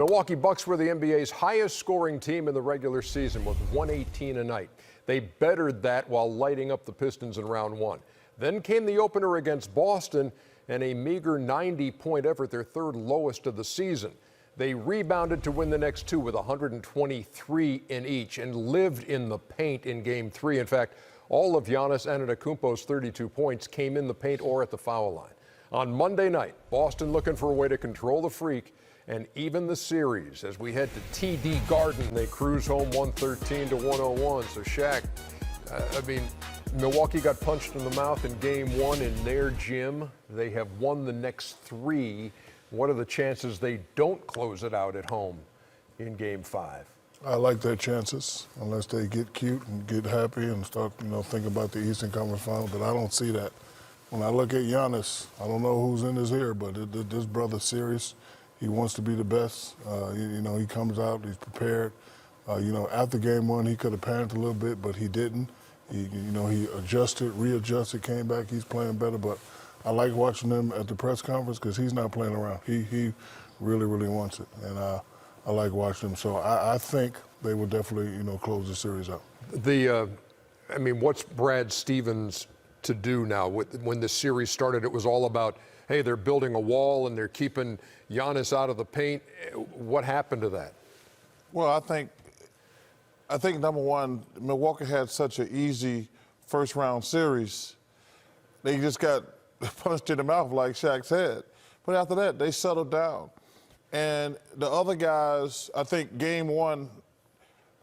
Milwaukee Bucks were the NBA's highest scoring team in the regular season with 118 a night. They bettered that while lighting up the Pistons in round one. Then came the opener against Boston and a meager 90-point effort, their third lowest of the season. They rebounded to win the next two with 123 in each and lived in the paint in game three. In fact, all of Giannis Antetokounmpo's 32 points came in the paint or at the foul line. On Monday night, Boston looking for a way to control the Freak and even the series. As we head to TD Garden, they cruise home 113-101. So Shaq, Milwaukee got punched in the mouth in game one in their gym. They have won the next three. What are the chances they don't close it out at home in game five? I like their chances, unless they get cute and get happy and start, thinking about the Eastern Conference Final, but I don't see that. When I look at Giannis, I don't know who's in his ear, but this brother's serious. He wants to be the best. He comes out, he's prepared. After game one, he could have panicked a little bit, but he didn't. He adjusted, readjusted, came back. He's playing better, but I like watching him at the press conference because he's not playing around. He really, really wants it, and I like watching him. So I think they will definitely, close the series out. What's Brad Stevens to do now? When the series started, it was all about, hey, they're building a wall and they're keeping Giannis out of the paint. What happened to that? Well, I think number one, Milwaukee had such an easy first round series. They just got punched in the mouth, like Shaq said. But after that, they settled down. And the other guys, I think game one,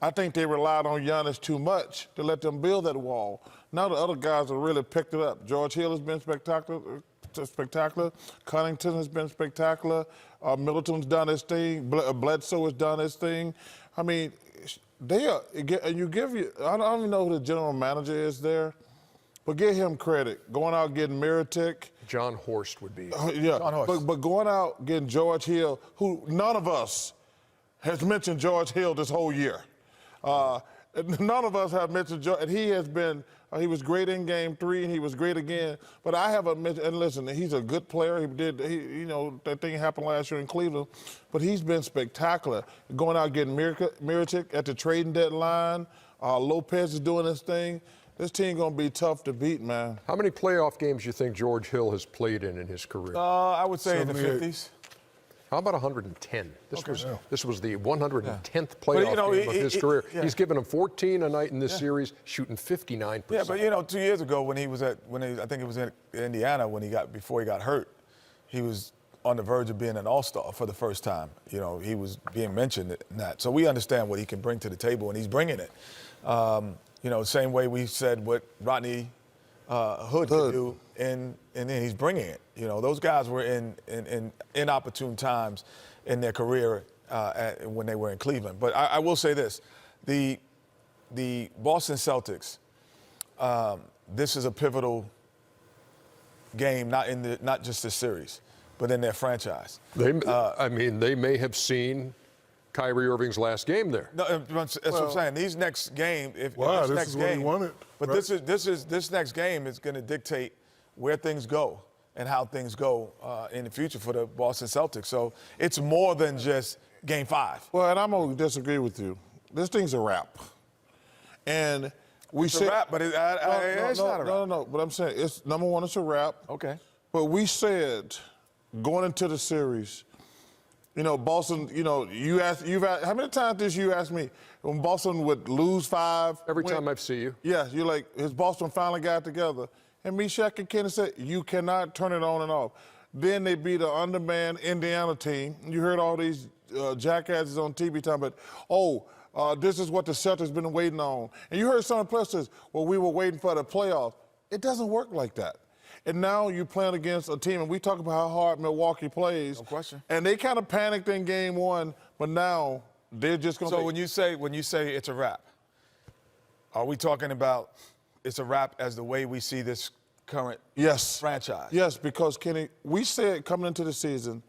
I think they relied on Giannis too much to let them build that wall. Now the other guys have really picked it up. George Hill has been spectacular. Connington has been spectacular. Middleton's done his thing. Bledsoe has done his thing. I mean, they are. I don't even know who the general manager is there, but give him credit. Going out getting Mirotic. John Horst would be. Yeah, John Horst. But going out getting George Hill, who none of us has mentioned George Hill this whole year. None of us have mentioned George, and he has been. He was great in game three, and he was great again. But I haven't mentioned, and listen, he's a good player. That thing happened last year in Cleveland. But he's been spectacular. Going out getting Mirotic at the trading deadline. Lopez is doing his thing. This team going to be tough to beat, man. How many playoff games do you think George Hill has played in his career? I would say in the 50s. How about 110? This was the 110th playoff game of his career. Yeah. He's given him 14 a night in this series, shooting 59%. Yeah, but 2 years ago when I think it was in Indiana before he got hurt, he was on the verge of being an all-star for the first time. He was being mentioned in that. So we understand what he can bring to the table, and he's bringing it. Same way we said what Rodney Hood could do, and then he's bringing it. Those guys were in inopportune times in their career when they were in Cleveland. But I will say this: the Boston Celtics. This is a pivotal game, not just this series, but in their franchise. They may have seen Kyrie Irving's last game there. No, that's what I'm saying. These next game, this is what he wanted. But right? this next game is going to dictate where things go and how things go in the future for the Boston Celtics. So it's more than just game five. Well, and I'm going to disagree with you. This thing's a wrap. And it's a wrap, but it's not a wrap. No. But I'm saying it's number one, it's a wrap. Okay. But we said going into the series, Boston, how many times did you ask me when Boston would lose five? Every time I've seen you. Yeah, you're like, has Boston finally got together? And me, Shaq, and Kenny said, you cannot turn it on and off. Then they beat an undermanned Indiana team. You heard all these jackasses on TV talking about, this is what the Celtics been waiting on. And you heard some of the players say, well, we were waiting for the playoffs. It doesn't work like that. And now you're playing against a team, and we talk about how hard Milwaukee plays. No question. And they kind of panicked in game one, but now they're just going to. So when you say it's a wrap, are we talking about it's a wrap as the way we see this current franchise? Yes, because Kenny, we said coming into the season,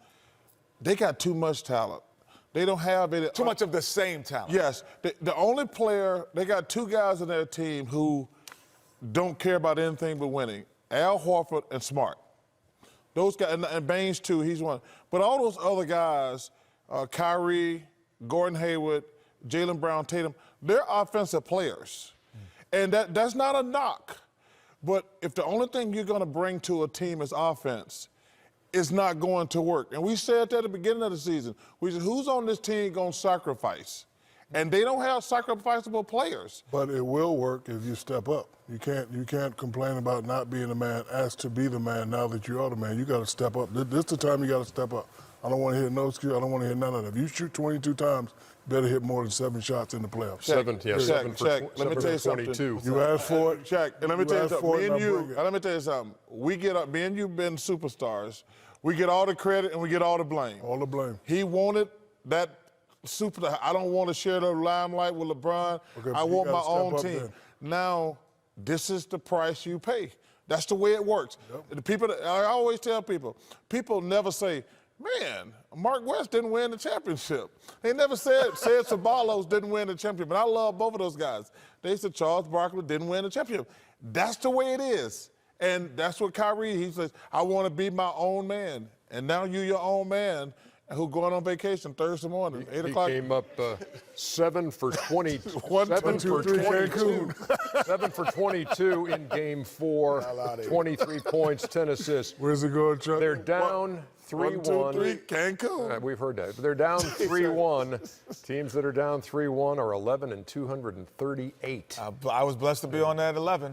they got too much talent. They don't have it. Too much of the same talent. Yes. The only player, they got two guys in their team who don't care about anything but winning. Al Horford and Smart. Those guys, and Baines too, he's one. But all those other guys, Kyrie, Gordon Hayward, Jaylen Brown, Tatum, they're offensive players. And that's not a knock. But if the only thing you're going to bring to a team is offense, it's not going to work. And we said that at the beginning of the season. We said, who's on this team going to sacrifice? And they don't have sacrificable players. But it will work if you step up. You can't complain about not being a man, ask to be the man now that you are the man. You got to step up. This is the time you got to step up. I don't want to hear no excuse. I don't want to hear none of that. If you shoot 22 times, you better hit more than 7 shots in the playoffs. Seven for let me tell you something. 22. You asked for it. Shaq, and let me tell you something. Me and you, bring it. let me tell you something. We get up, me and you been superstars. We get all the credit and we get all the blame. All the blame. He wanted that I don't want to share the limelight with LeBron. Okay, I you want my gotta step own up team. then. Now, this is the price you pay. That's the way it works. Yep. The people, I always tell people never say, man, Mark West didn't win the championship. They never said Ceballos didn't win the championship. And I love both of those guys. They said Charles Barkley didn't win the championship. That's the way it is. And that's what Kyrie, he says, I want to be my own man. And now you're your own man who going on vacation Thursday morning, 8 o'clock. He came up 7 for 20. 1, 2, 3, Cancun. 7 for 22 in Game 4. 23 points, 10 assists. Where's it going, Chuck? They're down 3-1. 1, 2, 3, Cancun. We've heard that. They're down 3-1. Teams that are down 3-1 are 11 and 238. I was blessed to be on that 11.